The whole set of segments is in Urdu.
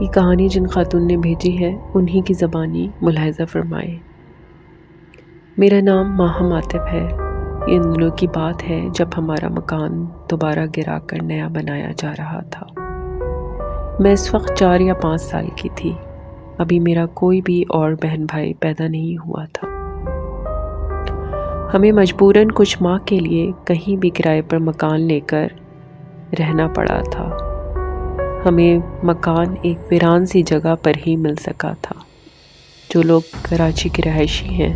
یہ کہانی جن خاتون نے بھیجی ہے انہی کی زبانی ملاحظہ فرمائے۔ میرا نام ماہم عاطف ہے۔ یہ ان دنوں کی بات ہے جب ہمارا مکان دوبارہ گرا کر نیا بنایا جا رہا تھا۔ میں اس وقت 4 یا 5 سال کی تھی۔ ابھی میرا کوئی بھی اور بہن بھائی پیدا نہیں ہوا تھا۔ ہمیں مجبوراً کچھ ماہ کے لیے کہیں بھی کرائے پر مکان لے کر رہنا پڑا تھا۔ ہمیں مکان ایک ویران سی جگہ پر ہی مل سکا تھا۔ جو لوگ کراچی کے رہائشی ہیں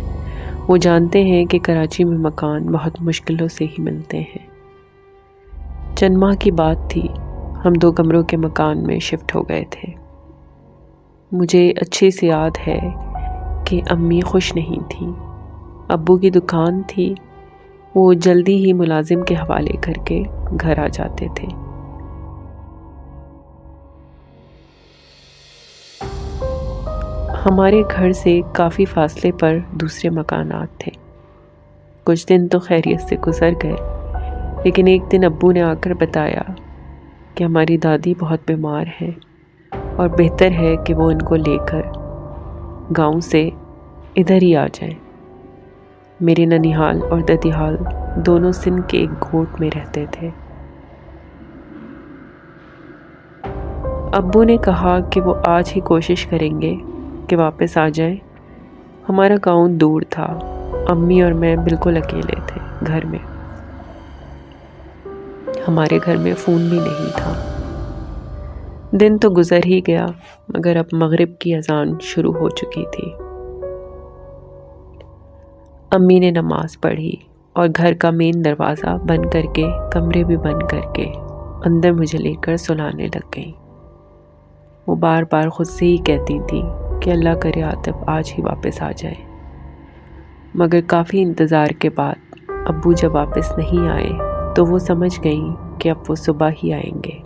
وہ جانتے ہیں کہ کراچی میں مکان بہت مشکلوں سے ہی ملتے ہیں۔ چند ماہ کی بات تھی، ہم 2 کمروں کے مکان میں شفٹ ہو گئے تھے۔ مجھے اچھے سے یاد ہے کہ امی خوش نہیں تھیں۔ ابو کی دکان تھی، وہ جلدی ہی ملازم کے حوالے کر کے گھر آ جاتے تھے۔ ہمارے گھر سے کافی فاصلے پر دوسرے مکانات تھے۔ کچھ دن تو خیریت سے گزر گئے، لیکن ایک دن ابو نے آ کر بتایا کہ ہماری دادی بہت بیمار ہے اور بہتر ہے کہ وہ ان کو لے کر گاؤں سے ادھر ہی آ جائیں۔ میرے ننیحال اور ددیحال دونوں سندھ کے ایک گھوٹ میں رہتے تھے۔ ابو نے کہا کہ وہ آج ہی کوشش کریں گے کہ واپس آ جائیں۔ ہمارا گاؤں دور تھا، امی اور میں بالکل اکیلے تھے گھر میں۔ ہمارے گھر میں فون بھی نہیں تھا۔ دن تو گزر ہی گیا، مگر اب مغرب کی اذان شروع ہو چکی تھی۔ امی نے نماز پڑھی اور گھر کا مین دروازہ بند کر کے، کمرے بھی بند کر کے اندر مجھے لے کر سلانے لگ گئیں۔ وہ بار بار خود سے ہی کہتی تھیں کہ اللہ کرے عاطف آج ہی واپس آ جائے۔ مگر کافی انتظار کے بعد ابو جب واپس نہیں آئے تو وہ سمجھ گئیں کہ اب وہ صبح ہی آئیں گے۔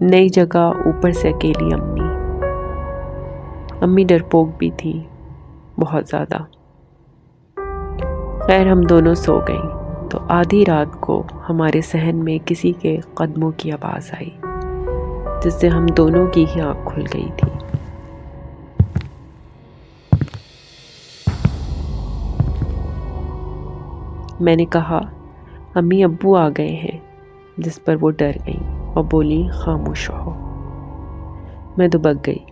نئی جگہ، اوپر سے اکیلی امی ڈرپوک بھی تھی بہت زیادہ۔ خیر ہم دونوں سو گئیں تو آدھی رات کو ہمارے صحن میں کسی کے قدموں کی آواز آئی، جس سے ہم دونوں کی ہی آنکھ کھل گئی تھی۔ میں نے کہا امی ابو آ گئے ہیں، جس پر وہ ڈر گئیں اور بولی خاموش رہو۔ میں دبک گئی۔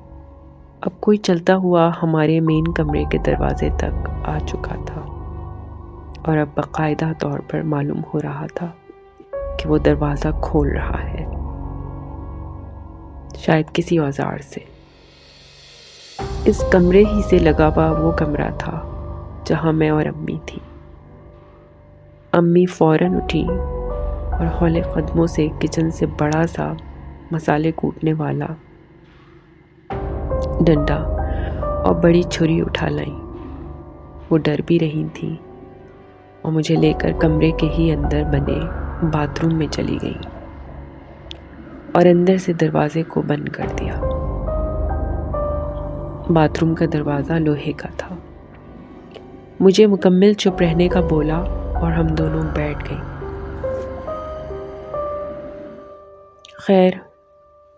اب کوئی چلتا ہوا ہمارے مین کمرے کے دروازے تک آ چکا تھا اور اب باقاعدہ طور پر معلوم ہو رہا تھا کہ وہ دروازہ کھول رہا ہے، شاید کسی اوزار سے۔ اس کمرے ہی سے لگا ہوا وہ کمرہ تھا جہاں میں اور امی تھی۔ امی فوراً اٹھی اور ہولے قدموں سے کچن سے بڑا سا مسالے کوٹنے والا ڈنڈا اور بڑی چھری اٹھا لائیں۔ وہ ڈر بھی رہی تھیں اور مجھے لے کر کمرے کے ہی اندر بنے باتھ روم میں چلی گئیں اور اندر سے دروازے کو بند کر دیا۔ باتھ روم کا دروازہ لوہے کا تھا۔ مجھے مکمل چپ رہنے کا بولا اور ہم دونوں بیٹھ گئیں۔ خیر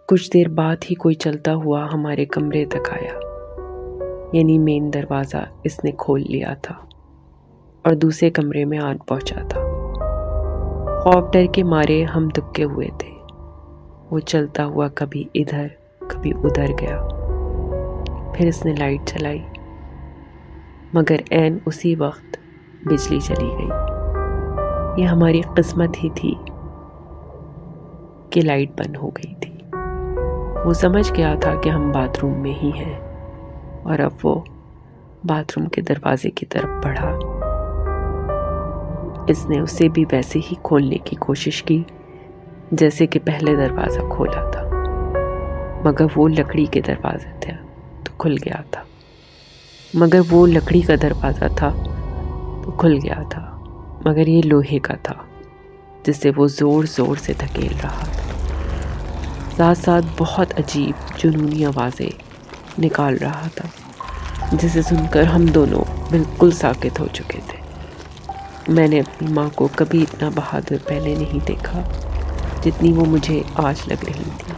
کچھ دیر بعد ہی کوئی چلتا ہوا ہمارے کمرے تک آیا، یعنی مین دروازہ اس نے کھول لیا تھا اور دوسرے کمرے میں آن پہنچا تھا۔ خوف ڈر کے مارے ہم دبکے ہوئے تھے۔ وہ چلتا ہوا کبھی ادھر کبھی ادھر گیا، پھر اس نے لائٹ چلائی، مگر عین اسی وقت بجلی چلی گئی۔ یہ ہماری قسمت ہی تھی کہ لائٹ بند ہو گئی تھی۔ وہ سمجھ گیا تھا کہ ہم باتھ روم میں ہی ہیں اور اب وہ باتھ روم کے دروازے کی طرف بڑھا۔ اس نے اسے بھی ویسے ہی کھولنے کی کوشش کی جیسے کہ پہلے دروازہ کھولا تھا، مگر وہ لکڑی کے دروازے تھا تو کھل گیا تھا۔ مگر یہ لوہے کا تھا جس سے وہ زور زور سے دھکیل رہا تھا، ساتھ ساتھ بہت عجیب جنونی آوازیں نکال رہا تھا، جسے سن کر ہم دونوں بالکل ساکت ہو چکے تھے۔ میں نے اپنی ماں کو کبھی اتنا بہادر پہلے نہیں دیکھا جتنی وہ مجھے آج لگ رہی تھی۔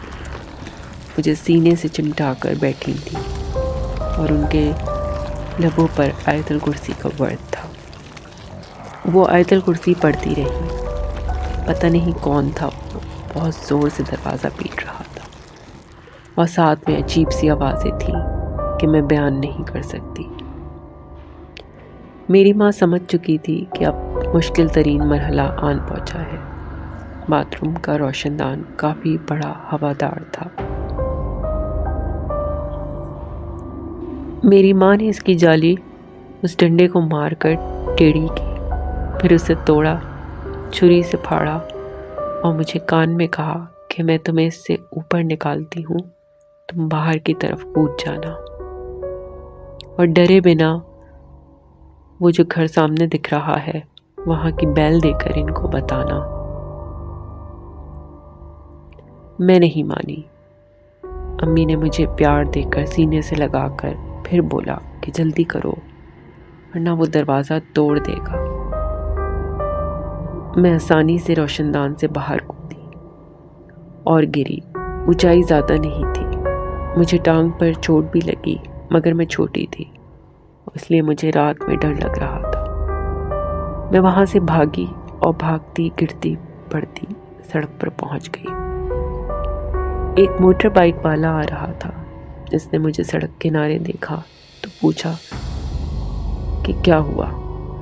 مجھے سینے سے چمٹا کر بیٹھی تھی اور ان کے لبوں پر آیت الکرسی کا ورد تھا۔ وہ آیت الکرسی پڑھتی رہی۔ پتہ نہیں کون تھا، وہ بہت زور سے دروازہ پیٹ رہا تھا اور ساتھ میں عجیب سی آوازیں تھیں کہ میں بیان نہیں کر سکتی۔ میری ماں سمجھ چکی تھی کہ اب مشکل ترین مرحلہ آن پہنچا ہے۔ باتھ روم کا روشن دان کافی بڑا ہوادار تھا۔ میری ماں نے اس کی جالی اس ڈنڈے کو مار کر ٹیڑھی کی، پھر اسے توڑا، چھری سے پھاڑا اور مجھے کان میں کہا کہ میں تمہیں اس سے اوپر نکالتی ہوں، تم باہر کی طرف کود جانا اور ڈرے بنا وہ جو گھر سامنے دکھ رہا ہے وہاں کی بیل دے کر ان کو بتانا۔ میں نہیں مانی۔ امی نے مجھے پیار دے کر سینے سے لگا کر پھر بولا کہ جلدی کرو ورنہ وہ دروازہ توڑ دے گا۔ میں آسانی سے روشن دان سے باہر کودی اور گری۔ اونچائی زیادہ نہیں تھی، مجھے ٹانگ پر چوٹ بھی لگی، مگر میں چھوٹی تھی اس لیے مجھے رات میں ڈر لگ رہا تھا۔ میں وہاں سے بھاگی اور بھاگتی گرتی پڑتی سڑک پر پہنچ گئی۔ ایک موٹر بائک والا آ رہا تھا۔ اس نے مجھے سڑک کنارے دیکھا تو پوچھا کہ کیا ہوا۔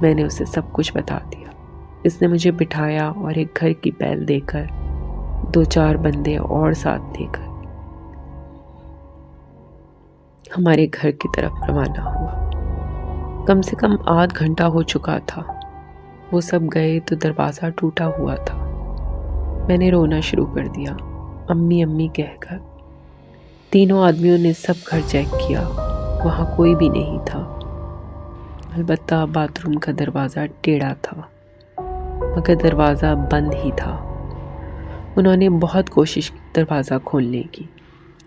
میں نے اسے سب کچھ بتا دیا۔ اس نے مجھے بٹھایا اور ایک گھر کی بیل دے کر 2-4 بندے اور ساتھ لے کر ہمارے گھر کی طرف روانہ ہوا۔ کم سے کم آدھ گھنٹہ ہو چکا تھا۔ وہ سب گئے تو دروازہ ٹوٹا ہوا تھا۔ میں نے رونا شروع کر دیا، امی امی کہہ کر۔ تینوں آدمیوں نے سب گھر چیک کیا، وہاں کوئی بھی نہیں تھا، البتہ باتھ روم کا دروازہ ٹیڑھا تھا، مگر دروازہ بند ہی تھا۔ انہوں نے بہت کوشش کی دروازہ کھولنے کی،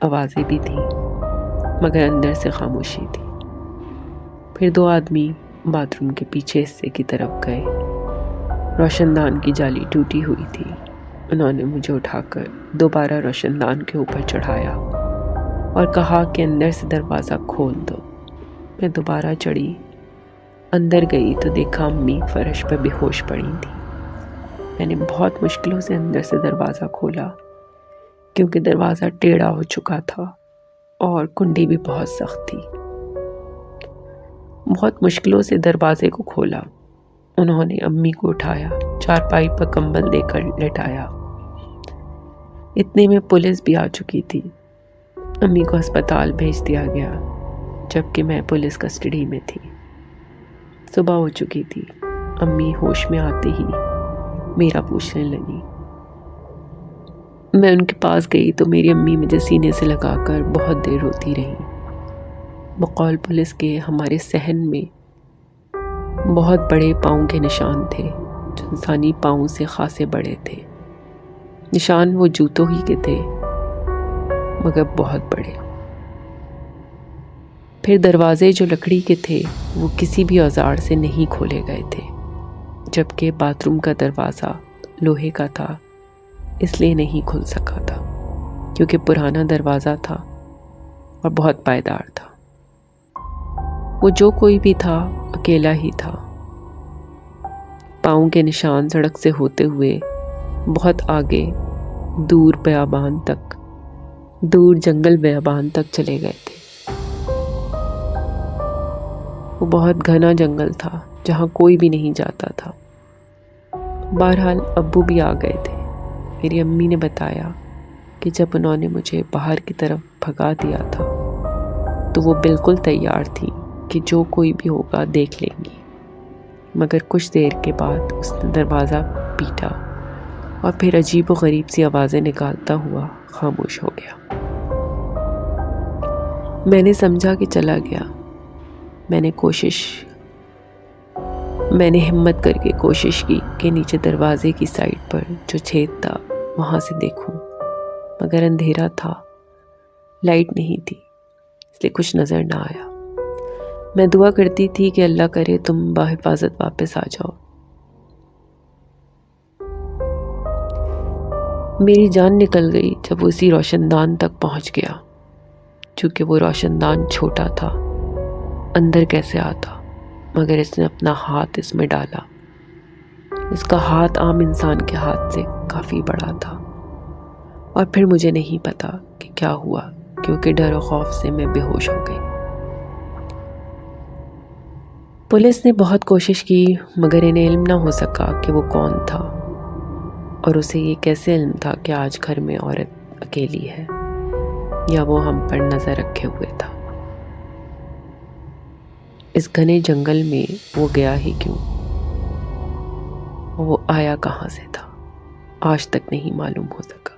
آوازیں بھی تھیں، مگر اندر سے خاموشی تھی۔ پھر 2 آدمی باتھ روم کے پیچھے حصے کی طرف گئے۔ روشن دان کی جالی ٹوٹی ہوئی تھی۔ انہوں نے مجھے اٹھا کر دوبارہ روشن دان کے اوپر چڑھایا اور کہا کہ اندر سے دروازہ کھول دو۔ میں دوبارہ چڑھی، اندر گئی تو دیکھا امی فرش پر بے ہوش پڑی تھی۔ میں نے بہت مشکلوں سے اندر سے دروازہ کھولا کیونکہ دروازہ ٹیڑھا ہو چکا تھا اور کنڈی بھی بہت سخت تھی۔ بہت مشکلوں سے دروازے کو کھولا۔ انہوں نے امی کو اٹھایا، چارپائی پر کمبل دے کر لٹایا۔ اتنے میں پولیس بھی آ چکی تھی۔ امی کو ہسپتال بھیج دیا گیا جبکہ میں پولیس کسٹڈی میں تھی۔ صبح ہو چکی تھی۔ امی ہوش میں آتے ہی میرا پوچھنے لگی۔ میں ان کے پاس گئی تو میری امی مجھے سینے سے لگا کر بہت دیر روتی رہی۔ بقول پولیس کے ہمارے صحن میں بہت بڑے پاؤں کے نشان تھے جو انسانی پاؤں سے خاصے بڑے تھے۔ نشان وہ جوتوں ہی کے تھے مگر بہت بڑے۔ پھر دروازے جو لکڑی کے تھے وہ کسی بھی اوزار سے نہیں کھولے گئے تھے، جبکہ باتھ روم کا دروازہ لوہے کا تھا، اس لیے نہیں کھل سکا تھا کیونکہ پرانا دروازہ تھا اور بہت پائیدار تھا۔ وہ جو کوئی بھی تھا اکیلا ہی تھا۔ پاؤں کے نشان سڑک سے ہوتے ہوئے بہت آگے دور جنگل بیابان تک چلے گئے تھے۔ وہ بہت گھنا جنگل تھا جہاں کوئی بھی نہیں جاتا تھا۔ بہرحال ابو بھی آ گئے تھے۔ میری امی نے بتایا کہ جب انہوں نے مجھے باہر کی طرف بھگا دیا تھا تو وہ بالکل تیار تھی کہ جو کوئی بھی ہوگا دیکھ لیں گی، مگر کچھ دیر کے بعد اس نے دروازہ پیٹا اور پھر عجیب و غریب سی آوازیں نکالتا ہوا خاموش ہو گیا۔ میں نے سمجھا کہ چلا گیا۔ میں نے ہمت کر کے کوشش کی کہ نیچے دروازے کی سائڈ پر جو چھید تھا وہاں سے دیکھوں، مگر اندھیرا تھا، لائٹ نہیں تھی، اس لیے کچھ نظر نہ آیا۔ میں دعا کرتی تھی کہ اللہ کرے تم بحفاظت واپس آ جاؤ۔ میری جان نکل گئی جب وہ اسی روشن دان تک پہنچ گیا، چونکہ وہ روشن دان چھوٹا تھا، اندر کیسے آتا؟ مگر اس نے اپنا ہاتھ اس میں ڈالا۔ اس کا ہاتھ عام انسان کے ہاتھ سے کافی بڑا تھا، اور پھر مجھے نہیں پتا کہ کیا ہوا، کیونکہ ڈر و خوف سے میں بے ہوش ہو گئی۔ پولیس نے بہت کوشش کی، مگر انہیں علم نہ ہو سکا کہ وہ کون تھا، اور اسے یہ کیسے علم تھا کہ آج گھر میں عورت اکیلی ہے، یا وہ ہم پر نظر رکھے ہوئے تھا۔ اس گھنے جنگل میں وہ گیا ہی کیوں؟ وہ آیا کہاں سے تھا؟ آج تک نہیں معلوم ہو سکا۔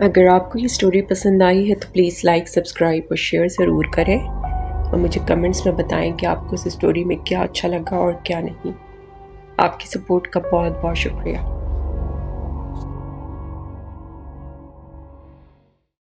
اگر آپ کو یہ سٹوری پسند آئی ہے تو پلیز لائک، سبسکرائب اور شیئر ضرور کریں، اور مجھے کمنٹس میں بتائیں کہ آپ کو اس سٹوری میں کیا اچھا لگا اور کیا نہیں۔ آپ کی سپورٹ کا بہت بہت شکریہ۔